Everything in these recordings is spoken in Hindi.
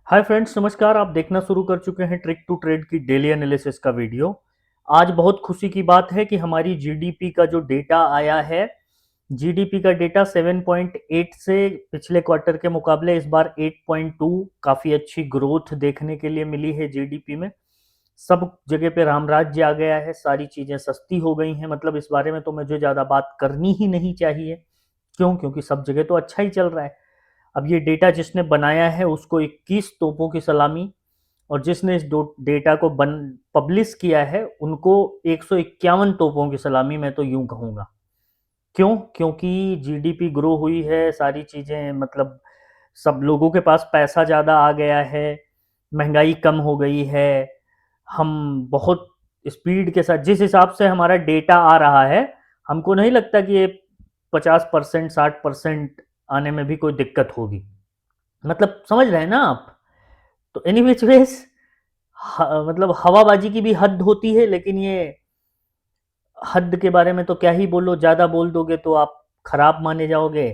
हाय फ्रेंड्स, नमस्कार। आप देखना शुरू कर चुके हैं ट्रिक टू ट्रेड की डेली एनालिसिस का वीडियो। आज बहुत खुशी की बात है कि हमारी जीडीपी का जो डेटा आया है, जीडीपी का डेटा 7.8 से पिछले क्वार्टर के मुकाबले इस बार 8.2, काफ़ी अच्छी ग्रोथ देखने के लिए मिली है जीडीपी में। सब जगह पे राम राज्य आ गया है, सारी चीज़ें सस्ती हो गई हैं। मतलब इस बारे में तो मुझे ज़्यादा बात करनी ही नहीं चाहिए। क्यों? क्योंकि सब जगह तो अच्छा ही चल रहा है। अब ये डेटा जिसने बनाया है उसको 21 तोपों की सलामी, और जिसने इस डेटा को बन पब्लिश किया है उनको 151 तोपों की सलामी, मैं तो यूं कहूँगा। क्यों? क्योंकि जीडीपी ग्रो हुई है, सारी चीज़ें मतलब सब लोगों के पास पैसा ज़्यादा आ गया है, महंगाई कम हो गई है। हम बहुत स्पीड के साथ जिस हिसाब से हमारा डेटा आ रहा है, हमको नहीं लगता कि ये 50% 60% आने में भी कोई दिक्कत होगी। मतलब समझ रहे हैं ना आप? तो एनी विच वेज, मतलब हवाबाजी की भी हद होती है, लेकिन ये हद के बारे में तो क्या ही बोलो। ज़्यादा बोल दोगे तो आप खराब माने जाओगे,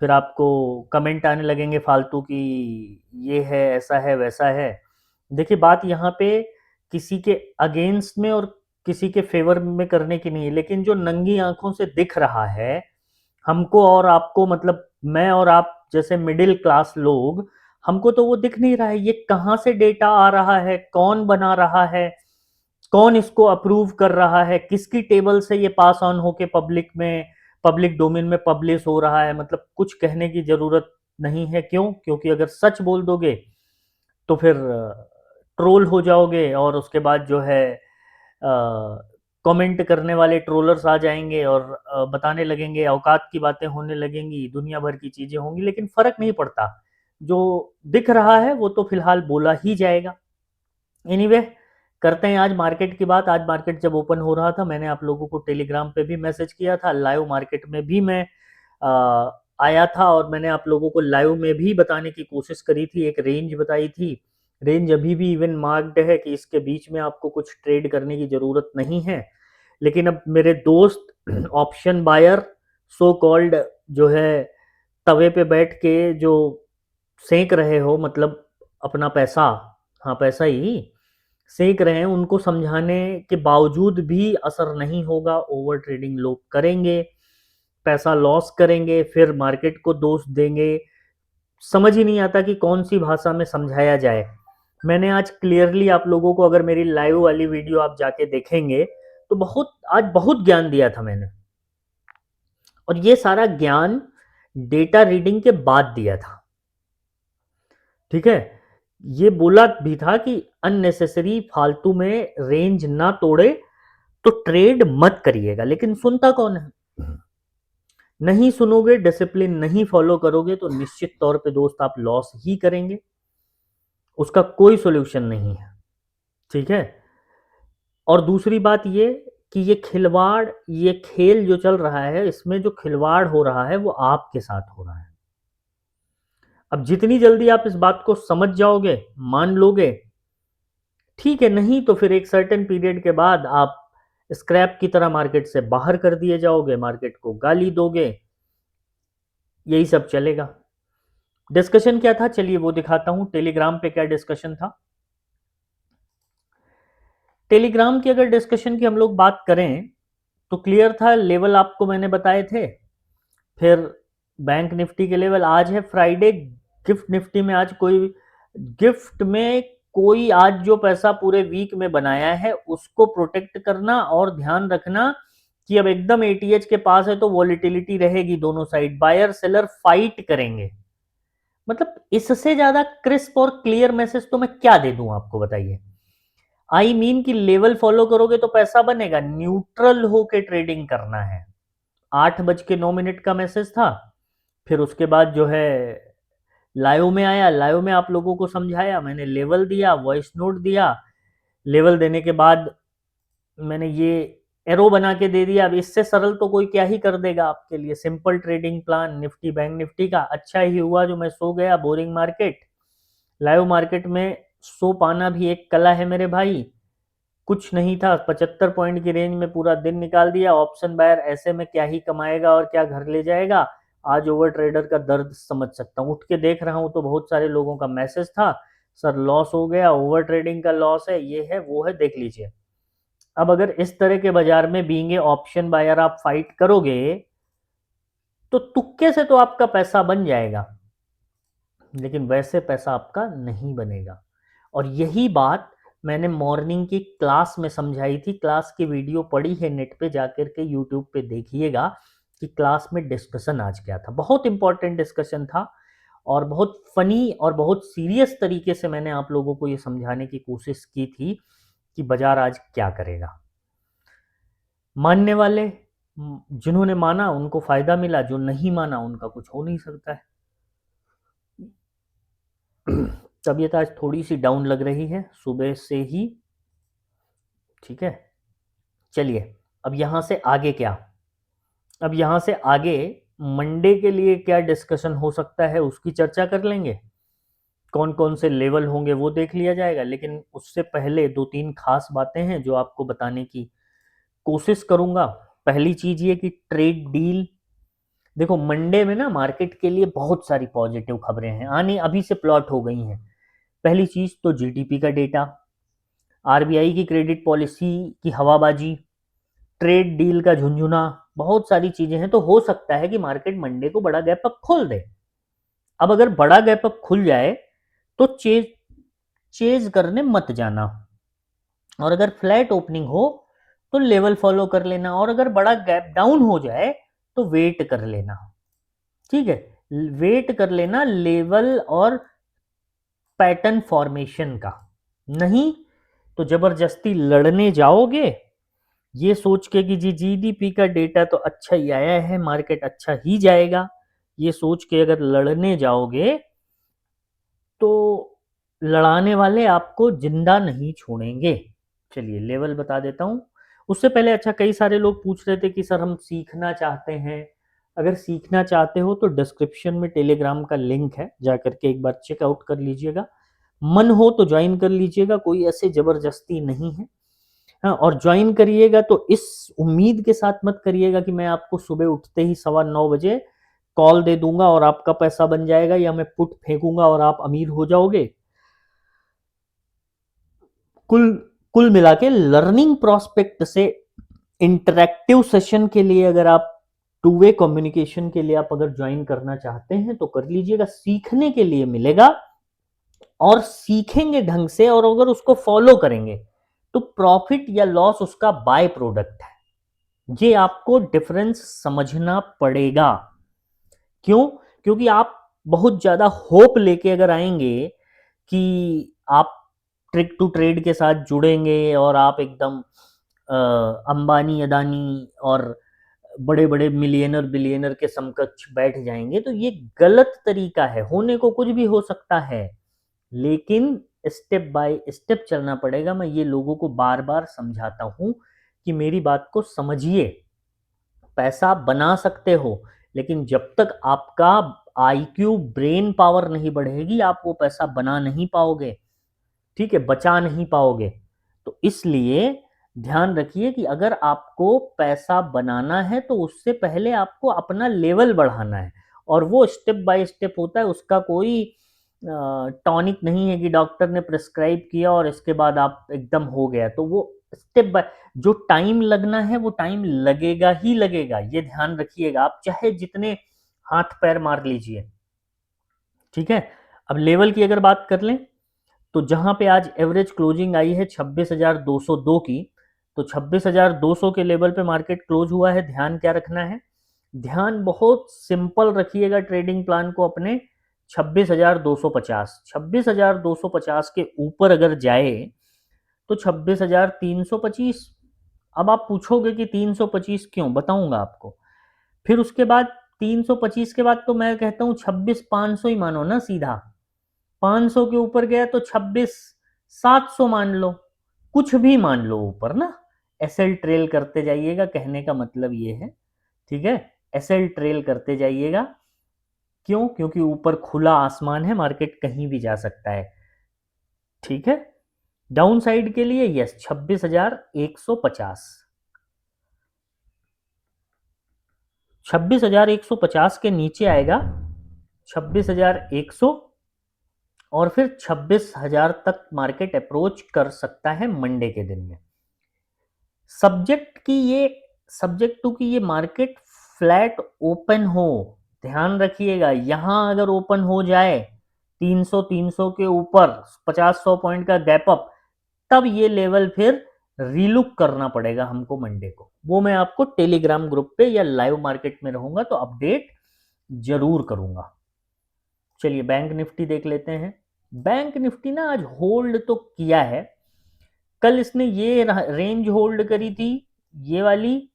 फिर आपको कमेंट आने लगेंगे फालतू की, ये है, ऐसा है, वैसा है। देखिए, बात यहाँ पे किसी के अगेंस्ट में और किसी के फेवर में करने की नहीं है, लेकिन जो नंगी आंखों से दिख रहा है हमको और आपको, मतलब मैं और आप जैसे मिडिल क्लास लोग, हमको तो वो दिख नहीं रहा है। ये कहाँ से डेटा आ रहा है, कौन बना रहा है, कौन इसको अप्रूव कर रहा है, किसकी टेबल से ये पास ऑन होके पब्लिक डोमेन में पब्लिश हो रहा है। मतलब कुछ कहने की जरूरत नहीं है। क्यों? क्योंकि अगर सच बोल दोगे तो फिर ट्रोल हो जाओगे, और उसके बाद जो है कमेंट करने वाले ट्रोलर्स आ जाएंगे और बताने लगेंगे, औकात की बातें होने लगेंगी, दुनिया भर की चीजें होंगी, लेकिन फर्क नहीं पड़ता। जो दिख रहा है वो तो फिलहाल बोला ही जाएगा। एनीवे, करते हैं आज मार्केट की बात। आज मार्केट जब ओपन हो रहा था, मैंने आप लोगों को टेलीग्राम पे भी मैसेज किया था, लाइव मार्केट में भी मैं आ, आया था, और मैंने आप लोगों को लाइव में भी बताने की कोशिश करी थी, एक रेंज बताई थी। रेंज अभी भी इवन मार्क्ड है कि इसके बीच में आपको कुछ ट्रेड करने की ज़रूरत नहीं है। लेकिन अब मेरे दोस्त ऑप्शन बायर, सो कॉल्ड, जो है तवे पे बैठ के जो सेक रहे हो, मतलब अपना पैसा, हाँ पैसा ही सेक रहे हैं, उनको समझाने के बावजूद भी असर नहीं होगा। ओवर ट्रेडिंग लोग करेंगे, पैसा लॉस करेंगे, फिर मार्केट को दोष देंगे। समझ ही नहीं आता कि कौन सी भाषा में समझाया जाए। मैंने आज क्लियरली आप लोगों को, अगर मेरी लाइव वाली वीडियो आप जाके देखेंगे, तो बहुत ज्ञान दिया था मैंने, और ये सारा ज्ञान डेटा रीडिंग के बाद दिया था। ठीक है? ये बोला भी था कि अननेसेसरी फालतू में रेंज ना तोड़े तो ट्रेड मत करिएगा। लेकिन सुनता कौन है? नहीं सुनोगे, डिसिप्लिन नहीं फॉलो करोगे, तो निश्चित तौर पे दोस्त आप लॉस ही करेंगे। उसका कोई सोल्यूशन नहीं है। ठीक है? और दूसरी बात ये कि ये खिलवाड़, ये खेल जो चल रहा है, इसमें जो खिलवाड़ हो रहा है वो आपके साथ हो रहा है। अब जितनी जल्दी आप इस बात को समझ जाओगे, मान लोगे, ठीक है। नहीं तो फिर एक सर्टेन पीरियड के बाद आप स्क्रैप की तरह मार्केट से बाहर कर दिए जाओगे, मार्केट को गाली दोगे, यही सब चलेगा। डिस्कशन क्या था, चलिए वो दिखाता हूं। टेलीग्राम पे क्या डिस्कशन था। टेलीग्राम की अगर डिस्कशन की हम लोग बात करें तो क्लियर था, लेवल आपको मैंने बताए थे। फिर बैंक निफ्टी के लेवल, आज है फ्राइडे, गिफ्ट निफ्टी में आज कोई, गिफ्ट में कोई आज जो पैसा पूरे वीक में बनाया है उसको प्रोटेक्ट करना, और ध्यान रखना कि अब एकदम एटीएच के पास है तो वॉलिटिलिटी रहेगी, दोनों साइड बायर सेलर फाइट करेंगे। मतलब इससे ज्यादा क्रिस्प और क्लियर मैसेज तो मैं क्या दे दूं आपको, बताइए। आई मीन कि लेवल फॉलो करोगे तो पैसा बनेगा, न्यूट्रल होके ट्रेडिंग करना है। 8:09 का मैसेज था। फिर उसके बाद जो है लाइव में आया, लाइव में आप लोगों को समझाया, मैंने लेवल दिया, वॉइस नोट दिया। लेवल देने के बाद मैंने ये एरो बना के दे दिया। अब इससे सरल तो कोई क्या ही कर देगा आपके लिए। Simple trading plan Nifty bank Nifty का। अच्छा ही हुआ जो मैं सो गया, बोरिंग मार्केट। लाइव मार्केट में सो पाना भी एक कला है मेरे भाई। कुछ नहीं था, 75 पॉइंट की रेंज में पूरा दिन निकाल दिया। ऑप्शन बायर ऐसे में क्या ही कमाएगा और क्या घर ले जाएगा। आज ओवर ट्रेडर का दर्द समझ सकता हूँ। उठ के देख रहा हूँ तो बहुत सारे लोगों का मैसेज था, सर लॉस हो गया, ओवर ट्रेडिंग का लॉस है, ये है वो है, देख लीजिए। अब अगर इस तरह के बाजार में बीइंग ए ऑप्शन बायर आप फाइट करोगे तो तुक्के से तो आपका पैसा बन जाएगा, लेकिन वैसे पैसा आपका नहीं बनेगा। और यही बात मैंने मॉर्निंग की क्लास में समझाई थी। क्लास की वीडियो पड़ी है नेट पे, जाकर के यूट्यूब पे देखिएगा कि क्लास में डिस्कशन आज क्या था। बहुत इंपॉर्टेंट डिस्कशन था और बहुत फनी और बहुत सीरियस तरीके से मैंने आप लोगों को ये समझाने की कोशिश की थी कि बाजार आज क्या करेगा। मानने वाले, जिन्होंने माना उनको फायदा मिला, जो नहीं माना उनका कुछ हो नहीं सकता है। तबीयत आज थोड़ी सी डाउन लग रही है सुबह से ही, ठीक है। चलिए, अब यहाँ से आगे क्या, अब यहाँ से आगे मंडे के लिए क्या डिस्कशन हो सकता है उसकी चर्चा कर लेंगे। कौन कौन से लेवल होंगे वो देख लिया जाएगा, लेकिन उससे पहले दो तीन खास बातें हैं जो आपको बताने की कोशिश करूंगा। पहली चीज ये कि ट्रेड डील, देखो मंडे में ना मार्केट के लिए बहुत सारी पॉजिटिव खबरें हैं, आने अभी से प्लॉट हो गई हैं। पहली चीज तो जीडीपी का डेटा, आरबीआई की क्रेडिट पॉलिसी की हवाबाजी, ट्रेड डील का झुंझुना, बहुत सारी चीजें हैं। तो हो सकता है कि मार्केट मंडे को बड़ा गैप अप खोल दे। अब अगर बड़ा गैप अप खुल जाए तो चेज चेज करने मत जाना, और अगर फ्लैट ओपनिंग हो तो लेवल फॉलो कर लेना, और अगर बड़ा गैप डाउन हो जाए तो वेट कर लेना, ठीक है। वेट कर लेना लेवल और पैटर्न फॉर्मेशन का, नहीं तो जबरदस्ती लड़ने जाओगे ये सोच के कि जी जीडीपी का डेटा तो अच्छा ही आया है, मार्केट अच्छा ही जाएगा, ये सोच के अगर लड़ने जाओगे तो लड़ाने वाले आपको जिंदा नहीं छोड़ेंगे। चलिए लेवल बता देता हूँ उससे पहले। अच्छा, कई सारे लोग पूछ रहे थे कि सर हम सीखना चाहते हैं। अगर सीखना चाहते हो तो डिस्क्रिप्शन में टेलीग्राम का लिंक है, जा करके एक बार चेकआउट कर लीजिएगा। मन हो तो ज्वाइन कर लीजिएगा, कोई ऐसे जबरदस्ती नहीं है। हाँ, और ज्वाइन करिएगा तो इस उम्मीद के साथ मत करिएगा कि मैं आपको सुबह उठते ही 9:15 कॉल दे दूंगा और आपका पैसा बन जाएगा, या मैं पुट फेंकूंगा और आप अमीर हो जाओगे। कुल कुल मिला के लर्निंग प्रोस्पेक्ट से इंटरेक्टिव सेशन के लिए, अगर आप टू वे कम्युनिकेशन के लिए आप अगर ज्वाइन करना चाहते हैं तो कर लीजिएगा। सीखने के लिए मिलेगा और सीखेंगे ढंग से, और अगर उसको फॉलो करेंगे तो प्रॉफिट या लॉस उसका बाय प्रोडक्ट है। ये आपको डिफरेंस समझना पड़ेगा। क्यों? क्योंकि आप बहुत ज्यादा होप लेके अगर आएंगे कि आप ट्रिक टू ट्रेड के साथ जुड़ेंगे और आप एकदम अंबानी अदानी और बड़े बड़े मिलियनर बिलियनर के समकक्ष बैठ जाएंगे, तो ये गलत तरीका है। होने को कुछ भी हो सकता है, लेकिन स्टेप बाय स्टेप चलना पड़ेगा। मैं ये लोगों को बार बार समझाता हूं कि मेरी बात को समझिए। पैसा बना सकते हो, लेकिन जब तक आपका आईक्यू ब्रेन पावर नहीं बढ़ेगी आप वो पैसा बना नहीं पाओगे, ठीक है, बचा नहीं पाओगे। तो इसलिए ध्यान रखिए कि अगर आपको पैसा बनाना है तो उससे पहले आपको अपना लेवल बढ़ाना है, और वो स्टेप बाय स्टेप होता है। उसका कोई टॉनिक नहीं है कि डॉक्टर ने प्रिस्क्राइब किया और इसके बाद आप एकदम हो गया। तो वो स्टेप बाय, जो टाइम लगना है वो टाइम लगेगा ही लगेगा, ये ध्यान रखिएगा। आप चाहे जितने हाथ पैर मार लीजिए, ठीक है। अब लेवल की अगर बात कर लें तो जहां पे आज एवरेज क्लोजिंग आई है 26,202 की, तो 26,200 के लेवल पे मार्केट क्लोज हुआ है। ध्यान क्या रखना है? ध्यान बहुत सिंपल रखिएगा ट्रेडिंग प्लान को अपने। 26,250 के ऊपर अगर जाए तो 26,325। अब आप पूछोगे कि 325 क्यों, बताऊंगा आपको। फिर उसके बाद 325 के बाद तो मैं कहता हूं 26,500 ही मानो ना सीधा। 500 के ऊपर गया तो 26,700 मान लो, कुछ भी मान लो ऊपर ना। एसएल ट्रेल करते जाइएगा, कहने का मतलब ये है, ठीक है। एसएल ट्रेल करते जाइएगा। क्यों? क्योंकि ऊपर खुला आसमान है, मार्केट कहीं भी जा सकता है, ठीक है। डाउन साइड के लिए यस 26,150, 26,150 के नीचे आएगा 26,100, और फिर 26,000 तक मार्केट अप्रोच कर सकता है मंडे के दिन में। सब्जेक्ट की ये सब्जेक्ट टू की ये मार्केट फ्लैट ओपन हो, ध्यान रखिएगा। यहां अगर ओपन हो जाए 300 के ऊपर 50-100 पॉइंट का गैप अप, तब ये लेवल फिर रीलुक करना पड़ेगा हमको मंडे को। वो मैं आपको टेलीग्राम ग्रुप पे या लाइव मार्केट में रहूंगा तो अपडेट जरूर करूंगा। चलिए बैंक निफ्टी देख लेते हैं। बैंक निफ्टी ना आज होल्ड तो किया है। कल इसने ये रेंज होल्ड करी थी, ये वाली।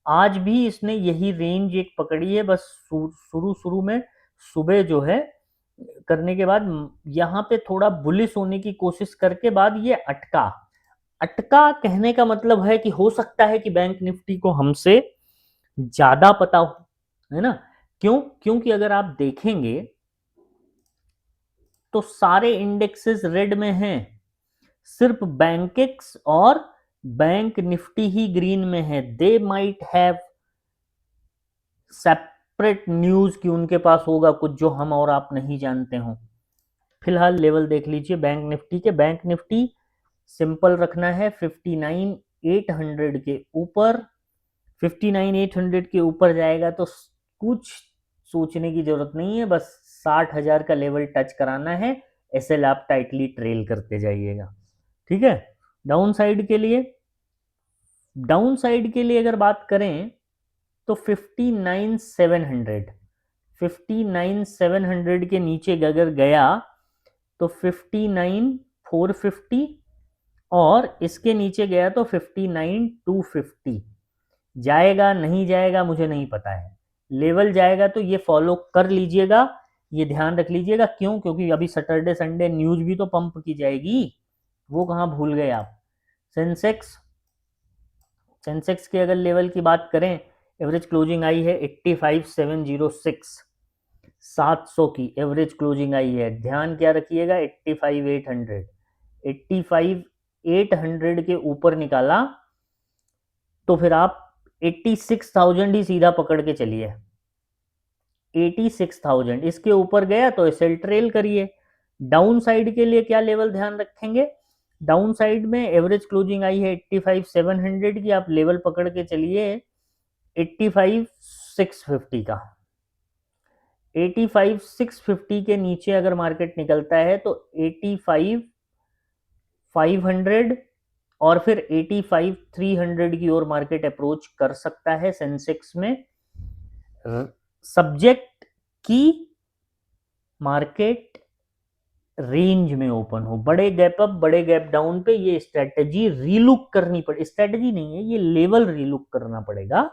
आज भी इसने यही रेंज एक पकड़ी है, बस शुरू शुरू में सुबह जो है करने के बाद यहाँ पे थोड़ा बुलिश होने की कोशिश करके बाद ये अटका। अटका कहने का मतलब है कि हो सकता है कि बैंक निफ्टी को हमसे ज्यादा पता हो, है ना। क्यों? क्योंकि अगर आप देखेंगे तो सारे इंडेक्सेस रेड में हैं, सिर्फ बैंकेक्स और बैंक निफ्टी ही ग्रीन में है। They might have separate news की उनके पास होगा कुछ जो हम और आप नहीं जानते हो। फिलहाल लेवल देख लीजिए बैंक निफ्टी के। बैंक निफ्टी सिंपल रखना है 59,800 के ऊपर। 59,800 के ऊपर जाएगा तो कुछ सोचने की जरूरत नहीं है, बस 60,000 का लेवल टच कराना है। एसएल आप टाइटली ट्रेल करते जाइएगा, ठीक है। डाउन साइड के लिए, डाउन साइड के लिए अगर बात करें तो 59,700, 59,700 के नीचे अगर गया तो 59,450, और इसके नीचे गया तो 59,250। जाएगा नहीं जाएगा मुझे नहीं पता है। लेवल जाएगा तो ये फॉलो कर लीजिएगा, ये ध्यान रख लीजिएगा। क्यों? क्योंकि अभी सैटरडे संडे न्यूज भी तो पंप की जाएगी, वो कहाँ भूल गए आप। सेंसेक्स, सेंसेक्स के अगर लेवल की बात करें, एवरेज क्लोजिंग आई है 85,706, 700 की एवरेज क्लोजिंग आई है। ध्यान क्या रखिएगा, 85,800, 85,800 के ऊपर निकाला तो फिर आप 86,000 ही सीधा पकड़ के चलिए। 86,000 इसके ऊपर गया तो इसे ट्रेल करिए। डाउन साइड के लिए क्या लेवल ध्यान रखेंगे? डाउन साइड में एवरेज क्लोजिंग आई है 85,700 की, आप लेवल पकड़ के चलिए 85,650 का। 85,650 के नीचे अगर मार्केट निकलता है तो 85,500 और फिर 85,300 की ओर मार्केट अप्रोच कर सकता है सेंसेक्स में। सब्जेक्ट की मार्केट रेंज में ओपन हो, बड़े गैप अप बड़े गैप डाउन पे ये स्ट्रेटजी रीलुक करनी पड़े, स्ट्रेटजी नहीं है ये लेवल रीलुक करना पड़ेगा।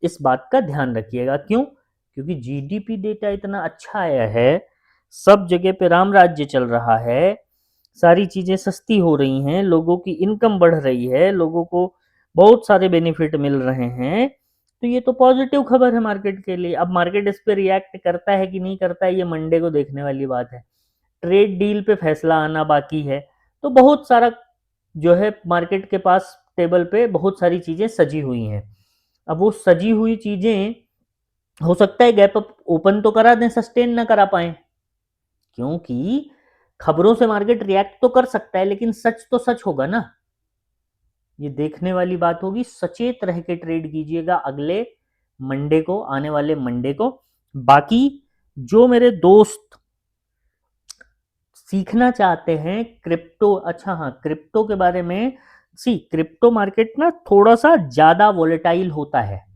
इस बात का ध्यान रखिएगा। क्यों? क्योंकि जीडीपी डेटा इतना अच्छा आया है, सब जगह पे राम राज्य चल रहा है, सारी चीजें सस्ती हो रही हैं, लोगों की इनकम बढ़ रही है, लोगों को बहुत सारे बेनिफिट मिल रहे हैं, तो ये तो पॉजिटिव खबर है मार्केट के लिए। अब मार्केट इस पे रिएक्ट करता है कि नहीं करता है, ये मंडे को देखने वाली बात है। ट्रेड डील पे फैसला आना बाकी है, तो बहुत सारा जो है मार्केट के पास टेबल पे बहुत सारी चीजें सजी हुई हैं। अब वो सजी हुई चीजें हो सकता है गैप अप ओपन तो करा दें, सस्टेन ना करा पाए, क्योंकि खबरों से मार्केट रिएक्ट तो कर सकता है लेकिन सच तो सच होगा ना, ये देखने वाली बात होगी। सचेत रह के ट्रेड कीजिएगा अगले मंडे को, आने वाले मंडे को। बाकी जो मेरे दोस्त सीखना चाहते हैं क्रिप्टो, अच्छा हाँ क्रिप्टो के बारे में, क्रिप्टो मार्केट ना थोड़ा सा ज्यादा वॉलेटाइल होता है।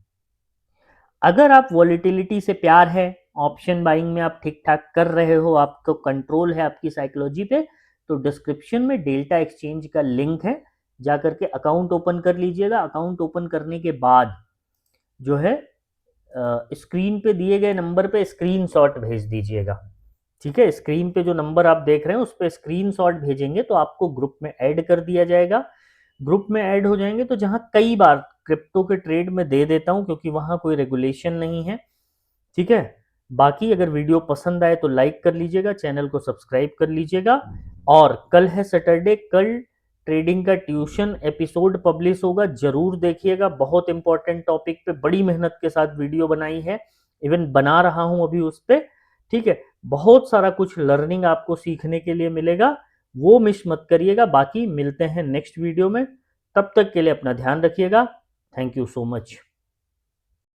अगर आप वॉलेटिलिटी से प्यार है, ऑप्शन बाइंग में आप ठीक ठाक कर रहे हो, आपको कंट्रोल है आपकी साइकोलॉजी पे, तो डिस्क्रिप्शन में डेल्टा एक्सचेंज का लिंक है, जाकर के अकाउंट ओपन कर लीजिएगा। अकाउंट ओपन करने के बाद जो है स्क्रीन पे दिए गए नंबर पे स्क्रीनशॉट भेज दीजिएगा, ठीक है। स्क्रीन पे जो नंबर आप देख रहे हैं उस पर स्क्रीनशॉट भेजेंगे तो आपको ग्रुप में ऐड कर दिया जाएगा। ग्रुप में ऐड हो जाएंगे तो जहां कई बार क्रिप्टो के ट्रेड में दे देता हूं क्योंकि वहां कोई रेगुलेशन नहीं है, ठीक है। बाकी अगर वीडियो पसंद आए तो लाइक कर लीजिएगा, चैनल को सब्सक्राइब कर लीजिएगा। और कल है सैटरडे, कल ट्रेडिंग का ट्यूशन एपिसोड पब्लिश होगा, जरूर देखिएगा। बहुत इंपॉर्टेंट टॉपिक पे बड़ी मेहनत के साथ वीडियो बनाई है, इवन बना रहा हूं अभी उस पर, ठीक है। बहुत सारा कुछ लर्निंग आपको सीखने के लिए मिलेगा, वो मिस मत करिएगा। बाकी मिलते हैं नेक्स्ट वीडियो में, तब तक के लिए अपना ध्यान रखिएगा। Thank you so much.